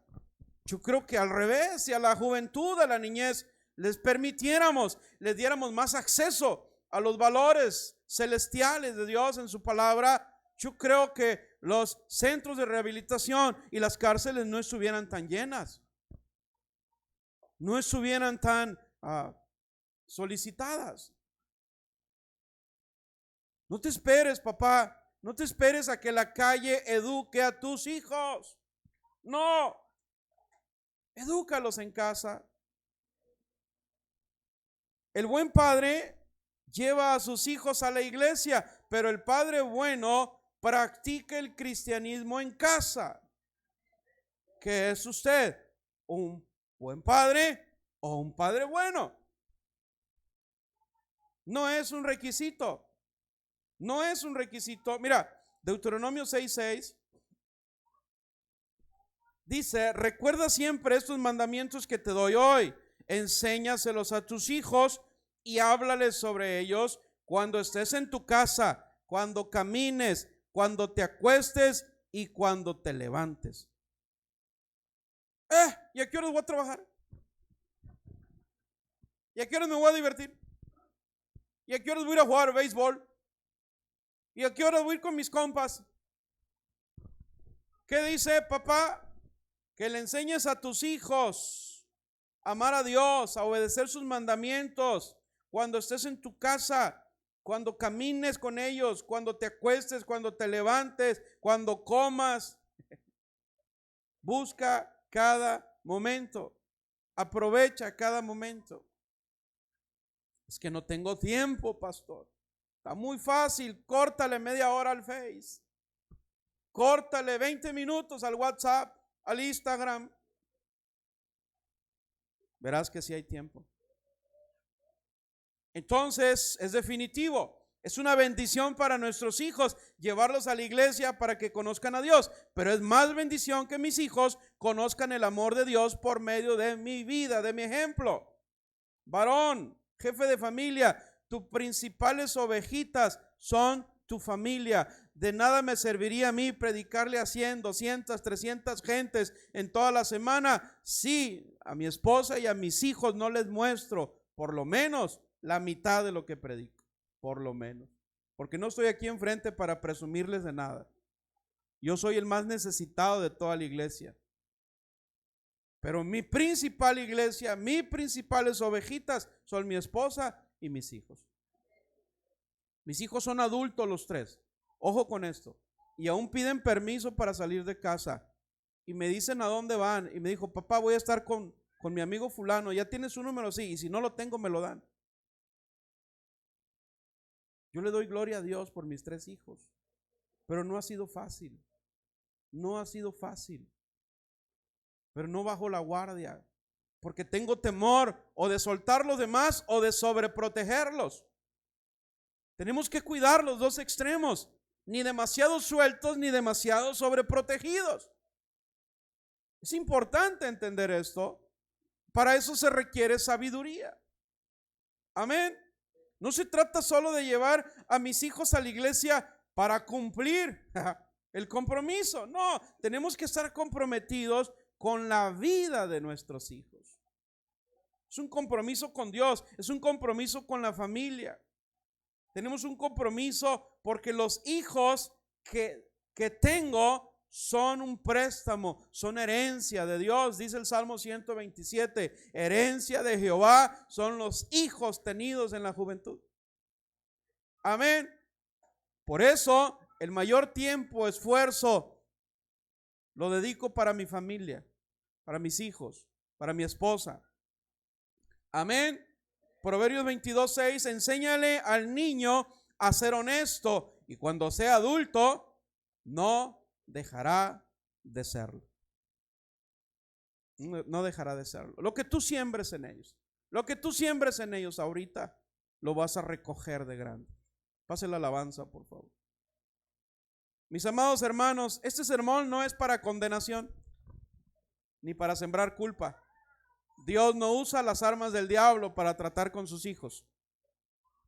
Yo creo que al revés, si a la juventud, a la niñez, les permitiéramos, les diéramos más acceso a los valores celestiales de Dios en su palabra, yo creo que los centros de rehabilitación y las cárceles no estuvieran tan llenas, no estuvieran tan solicitadas. No te esperes, papá, no te esperes a que la calle eduque a tus hijos. No, edúcalos en casa. El buen padre lleva a sus hijos a la iglesia, pero el padre bueno practica el cristianismo en casa. ¿Qué es usted? ¿Un buen padre o un padre bueno? No es un requisito. No es un requisito. Mira, Deuteronomio 6:6 dice: recuerda siempre estos mandamientos que te doy hoy. Enséñaselos a tus hijos y háblales sobre ellos cuando estés en tu casa, cuando camines, cuando te acuestes y cuando te levantes. ¿Y a qué horas voy a trabajar? ¿Y a qué horas me voy a divertir? ¿Y a qué horas voy a ir a jugar béisbol? ¿Y a qué horas voy a ir con mis compas? ¿Qué dice papá? Que le enseñes a tus hijos amar a Dios, a obedecer sus mandamientos. Cuando estés en tu casa, cuando camines con ellos, cuando te acuestes, cuando te levantes, cuando comas. Busca cada momento. Aprovecha cada momento. Es que no tengo tiempo, pastor. Está muy fácil. Córtale media hora al Face. Córtale 20 minutos al WhatsApp, al Instagram. Verás que sí hay tiempo. Entonces, es definitivo. Es una bendición para nuestros hijos llevarlos a la iglesia para que conozcan a Dios. Pero es más bendición que mis hijos conozcan el amor de Dios por medio de mi vida, de mi ejemplo. Varón, jefe de familia, tus principales ovejitas son tu familia. De nada me serviría a mí predicarle a 100, 200, 300 gentes en toda la semana si a mi esposa y a mis hijos no les muestro por lo menos la mitad de lo que predico. Por lo menos. Porque no estoy aquí enfrente para presumirles de nada. Yo soy el más necesitado de toda la iglesia. Pero mi principal iglesia, mis principales ovejitas son mi esposa y mis hijos. Mis hijos son adultos los tres. Ojo con esto. Y aún piden permiso para salir de casa. Y me dicen a dónde van. Y me dijo, papá, voy a estar con mi amigo fulano. ¿Ya tienes su número? Sí. Y si no lo tengo, me lo dan. Yo le doy gloria a Dios por mis tres hijos. Pero no ha sido fácil. No ha sido fácil. Pero no bajo la guardia. Porque tengo temor o de soltar los demás o de sobreprotegerlos. Tenemos que cuidar los dos extremos. Ni demasiado sueltos ni demasiado sobreprotegidos. Es importante entender esto. Para eso se requiere sabiduría. Amén. No se trata solo de llevar a mis hijos a la iglesia para cumplir el compromiso. No, tenemos que estar comprometidos con la vida de nuestros hijos. Es un compromiso con Dios, es un compromiso con la familia. Tenemos un compromiso porque los hijos que tengo son un préstamo, son herencia de Dios. Dice el Salmo 127, herencia de Jehová son los hijos tenidos en la juventud. Amén. Por eso el mayor tiempo, esfuerzo lo dedico para mi familia, para mis hijos, para mi esposa. Amén. Proverbios 22:6, enséñale al niño a ser honesto y cuando sea adulto no dejará de serlo. No dejará de serlo. Lo que tú siembres en ellos, lo que tú siembres en ellos ahorita, lo vas a recoger de grande. Pase la alabanza, por favor. Mis amados hermanos, este sermón no es para condenación, ni para sembrar culpa. Dios no usa las armas del diablo para tratar con sus hijos.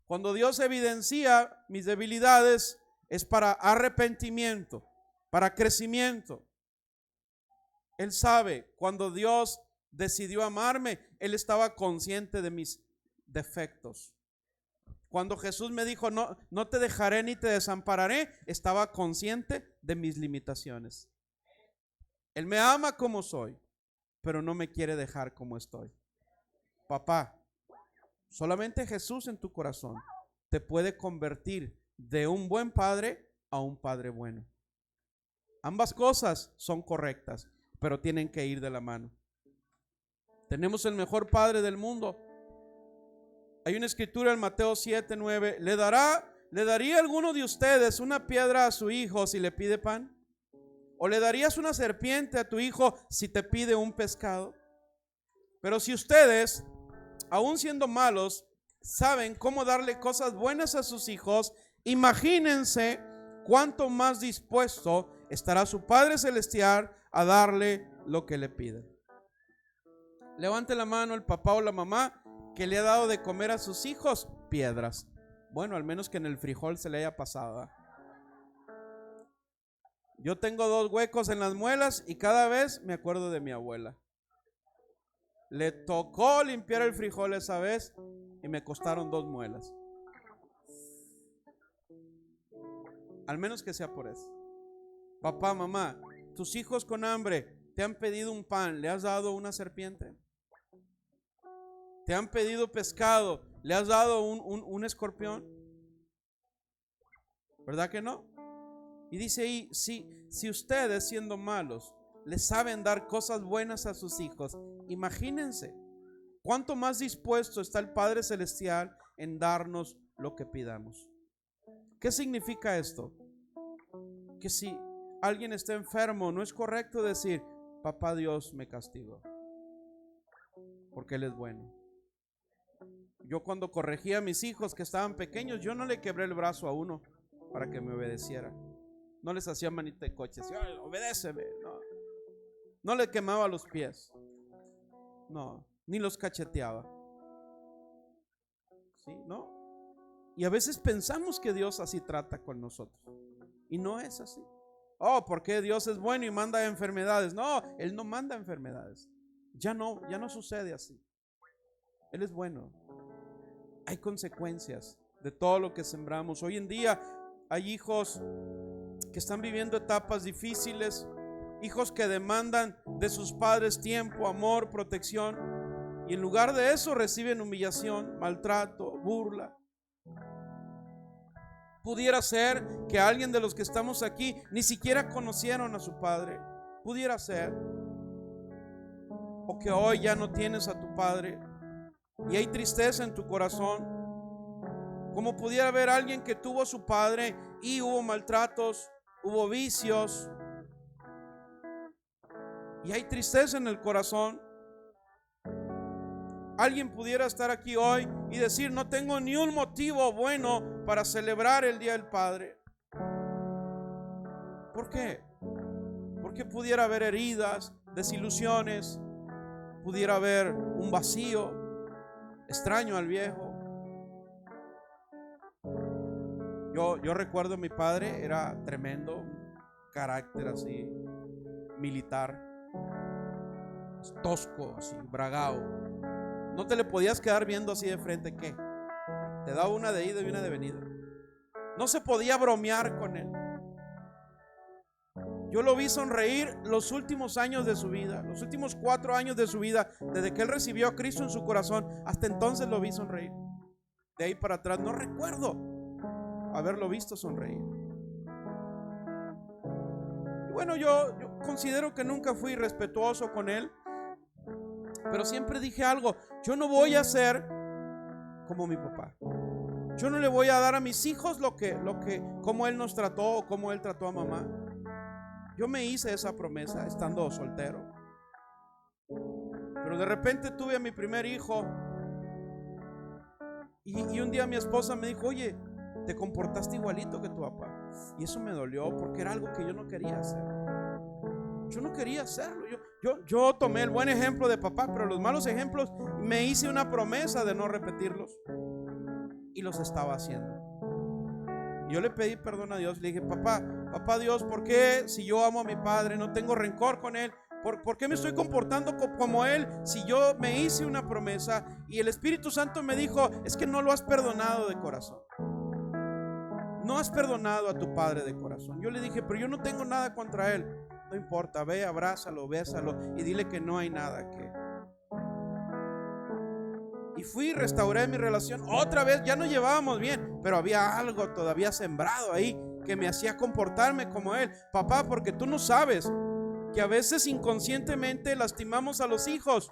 Cuando Dios evidencia mis debilidades, es para arrepentimiento, para crecimiento. Él sabe, cuando Dios decidió amarme, Él estaba consciente de mis defectos. Cuando Jesús me dijo, no te dejaré ni te desampararé, estaba consciente de mis limitaciones. Él me ama como soy, pero no me quiere dejar como estoy. Papá, solamente Jesús en tu corazón te puede convertir de un buen padre a un padre bueno. Ambas cosas son correctas, pero tienen que ir de la mano. Tenemos el mejor padre del mundo. Hay una escritura en Mateo 7:9. ¿Le daría alguno de ustedes una piedra a su hijo si le pide pan? ¿O le darías una serpiente a tu hijo si te pide un pescado? Pero si ustedes, aun siendo malos, saben cómo darle cosas buenas a sus hijos, imagínense cuánto más dispuesto estará su Padre Celestial a darle lo que le pide. Levante la mano el papá o la mamá que le ha dado de comer a sus hijos piedras. Bueno, al menos que en el frijol se le haya pasado. Yo tengo 2 huecos en las muelas y cada vez me acuerdo de mi abuela. Le tocó limpiar el frijol esa vez y me costaron 2 muelas. Al menos que sea por eso. Papá, mamá, tus hijos con hambre te han pedido un pan, ¿le has dado una serpiente? te han pedido pescado, ¿le has dado un escorpión? ¿Verdad que no? Y dice ahí, si ustedes siendo malos les saben dar cosas buenas a sus hijos, imagínense cuánto más dispuesto está el Padre Celestial en darnos lo que pidamos. ¿Qué significa esto? Que si alguien está enfermo, no es correcto decir, papá Dios me castigó, porque Él es bueno. Yo cuando corregía a mis hijos que estaban pequeños, yo no le quebré el brazo a uno para que me obedeciera. No les hacía manita de coche, decía, obedéceme. No le quemaba los pies. No, ni los cacheteaba. ¿Sí? ¿No? Y a veces pensamos que Dios así trata con nosotros. Y no es así. Oh, porque Dios es bueno y manda enfermedades. No, Él no manda enfermedades. Ya no sucede así. Él es bueno. Hay consecuencias de todo lo que sembramos. Hoy en día hay hijos que están viviendo etapas difíciles, hijos que demandan de sus padres tiempo, amor, protección, y en lugar de eso reciben humillación, maltrato, burla. Pudiera ser que alguien de los que estamos aquí ni siquiera conocieron a su padre. Pudiera ser. O que hoy ya no tienes a tu padre y hay tristeza en tu corazón. Como pudiera haber alguien que tuvo a su padre y hubo maltratos, hubo vicios, y hay tristeza en el corazón. Alguien pudiera estar aquí hoy y decir, no tengo ni un motivo bueno para celebrar el Día del Padre. ¿Por qué? Porque pudiera haber heridas, desilusiones, pudiera haber un vacío, extraño al viejo. Yo recuerdo a mi padre, era tremendo, carácter así, militar, tosco, así, bragao. No te le podías quedar viendo así de frente, ¿qué? Te daba una de ida y una de venida. No se podía bromear con él. Yo lo vi sonreír los últimos años de su vida, los últimos 4 años de su vida, desde que él recibió a Cristo en su corazón, hasta entonces lo vi sonreír. De ahí para atrás no recuerdo haberlo visto sonreír. Y bueno, yo considero que nunca fui respetuoso con él, pero siempre dije algo: yo no voy a ser como mi papá. Yo no le voy a dar a mis hijos como él nos trató o como él trató a mamá. Yo me hice esa promesa estando soltero. Pero de repente tuve a mi primer hijo y un día mi esposa me dijo: oye, te comportaste igualito que tu papá. Y eso me dolió porque era algo que yo no quería hacer. Yo no quería hacerlo. Yo tomé el buen ejemplo de papá, pero los malos ejemplos me hice una promesa de no repetirlos. Y los estaba haciendo. Yo le pedí perdón a Dios. Le dije: papá Dios, ¿por qué si yo amo a mi padre, no tengo rencor con él? ¿Por qué me estoy comportando como él si yo me hice una promesa? Y el Espíritu Santo me dijo: es que no lo has perdonado de corazón. No has perdonado a tu padre de corazón. Yo le dije: pero yo no tengo nada contra él. No importa, ve, abrázalo, bésalo y dile que no hay nada que. Y fui, restauré mi relación. Otra vez, ya no llevábamos bien, pero había algo todavía sembrado ahí que me hacía comportarme como él. Papá, porque tú no sabes que a veces inconscientemente lastimamos a los hijos.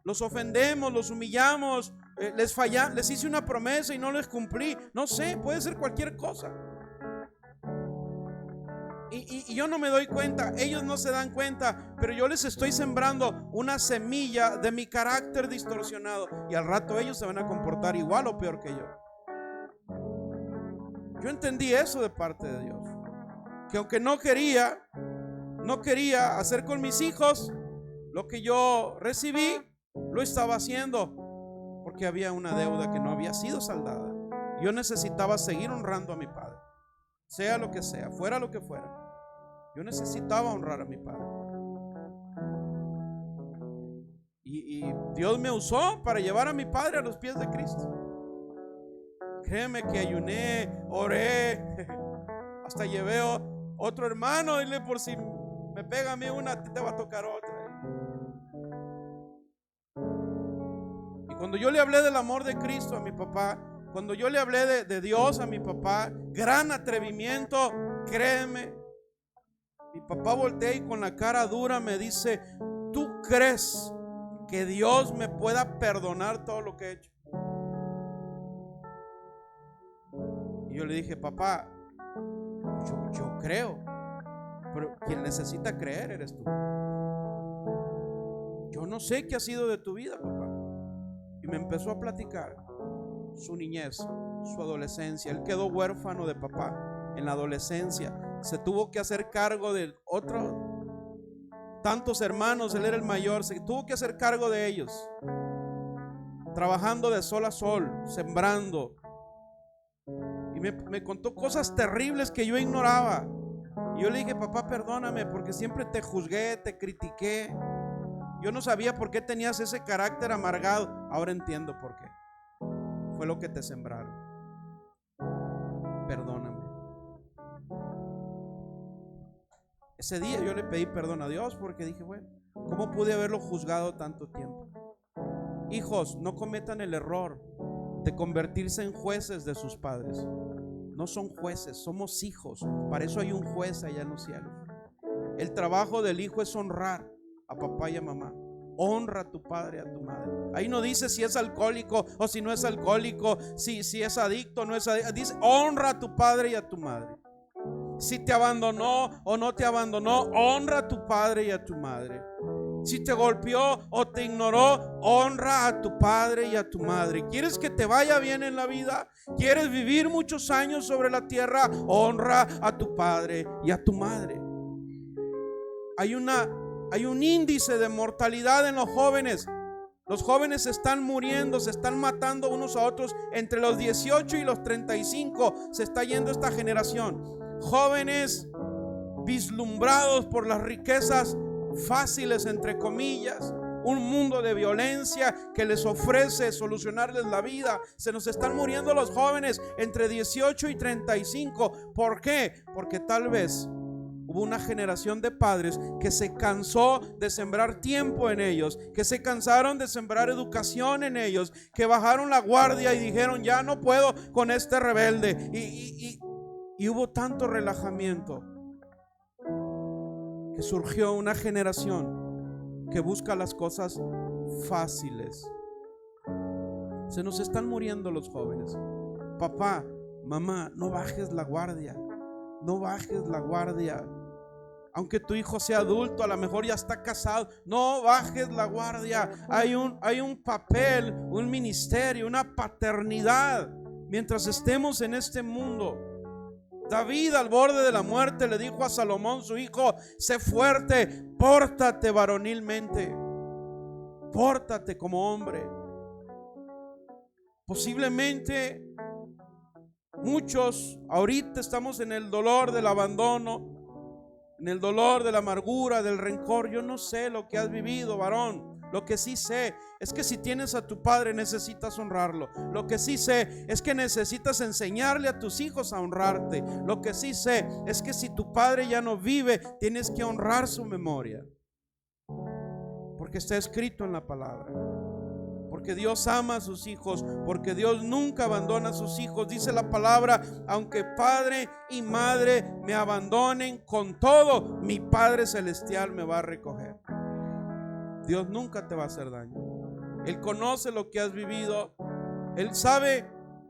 Los ofendemos, los humillamos, les hice una promesa y no les cumplí. No sé, puede ser cualquier cosa. Y yo no me doy cuenta, ellos no se dan cuenta, pero yo les estoy sembrando una semilla de mi carácter distorsionado, y al rato ellos se van a comportar igual o peor que yo. Yo entendí eso de parte de Dios, que aunque no quería hacer con mis hijos lo que yo recibí, lo estaba haciendo porque había una deuda que no había sido saldada. Yo necesitaba seguir honrando a mi padre, sea lo que sea, fuera lo que fuera. Yo necesitaba honrar a mi padre. Y Dios me usó para llevar a mi padre a los pies de Cristo. Créeme que ayuné, oré, hasta llevé a otro hermano, dile: por si me pega a mí una, te va a tocar otra. Cuando yo le hablé del amor de Cristo a mi papá, cuando yo le hablé de Dios a mi papá, gran atrevimiento, créeme, mi papá voltea y con la cara dura me dice: ¿tú crees que Dios me pueda perdonar todo lo que he hecho? Y yo le dije: papá, yo creo, pero quien necesita creer eres tú. Yo no sé qué ha sido de tu vida, papá. Y me empezó a platicar su niñez, su adolescencia. Él quedó huérfano de papá en la adolescencia. Se tuvo que hacer cargo de otros tantos hermanos. Él era el mayor. Se tuvo que hacer cargo de ellos, trabajando de sol a sol, sembrando. Y me contó cosas terribles que yo ignoraba. Y yo le dije: papá, perdóname, porque siempre te juzgué, te critiqué. Yo no sabía por qué tenías ese carácter amargado. Ahora entiendo por qué. Fue lo que te sembraron. Perdóname. Ese día yo le pedí perdón a Dios, porque dije: bueno, ¿cómo pude haberlo juzgado tanto tiempo? Hijos, no cometan el error de convertirse en jueces de sus padres. No son jueces, somos hijos. Para eso hay un juez allá en los cielos. El trabajo del hijo es honrar a papá y a mamá. Honra a tu padre y a tu madre. Ahí no dice si es alcohólico o si no es alcohólico, si es adicto o no es adicto. Dice: honra a tu padre y a tu madre. Si te abandonó o no te abandonó, honra a tu padre y a tu madre. Si te golpeó o te ignoró, honra a tu padre y a tu madre. ¿Quieres que te vaya bien en la vida? ¿Quieres vivir muchos años sobre la tierra? Honra a tu padre y a tu madre. Hay un índice de mortalidad en los jóvenes. Los jóvenes se están muriendo, se están matando unos a otros. Entre los 18 y los 35 se está yendo esta generación. Jóvenes vislumbrados por las riquezas fáciles, entre comillas, un mundo de violencia que les ofrece solucionarles la vida. Se nos están muriendo los jóvenes entre 18 y 35. ¿Por qué? Porque tal vez hubo una generación de padres que se cansó de sembrar tiempo en ellos, que se cansaron de sembrar educación en ellos, que bajaron la guardia y dijeron: ya no puedo con este rebelde. Y hubo tanto relajamiento que surgió una generación que busca las cosas fáciles. Se nos están muriendo los jóvenes. Papá, mamá, no bajes la guardia. No bajes la guardia. Aunque tu hijo sea adulto, a lo mejor ya está casado, no bajes la guardia. Hay un papel, un ministerio, una paternidad mientras estemos en este mundo. David, al borde de la muerte, le dijo a Salomón, su hijo: sé fuerte, pórtate varonilmente, pórtate como hombre. Posiblemente muchos ahorita estamos en el dolor del abandono, en el dolor de la amargura, del rencor. Yo no sé lo que has vivido, varón. Lo que sí sé es que si tienes a tu padre, necesitas honrarlo. Lo que sí sé es que necesitas enseñarle a tus hijos a honrarte. Lo que sí sé es que si tu padre ya no vive, tienes que honrar su memoria, porque está escrito en la palabra. Porque Dios ama a sus hijos, porque Dios nunca abandona a sus hijos. Dice la palabra: aunque padre y madre me abandonen, con todo mi Padre Celestial me va a recoger. Dios nunca te va a hacer daño. Él conoce lo que has vivido. Él sabe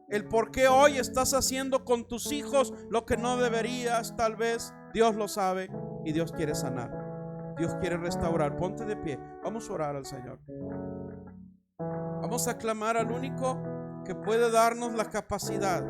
el por qué hoy estás haciendo con tus hijos lo que no deberías. Tal vez Dios lo sabe y Dios quiere sanar. Dios quiere restaurar. Ponte de pie. Vamos a orar al Señor. Vamos a clamar al único que puede darnos la capacidad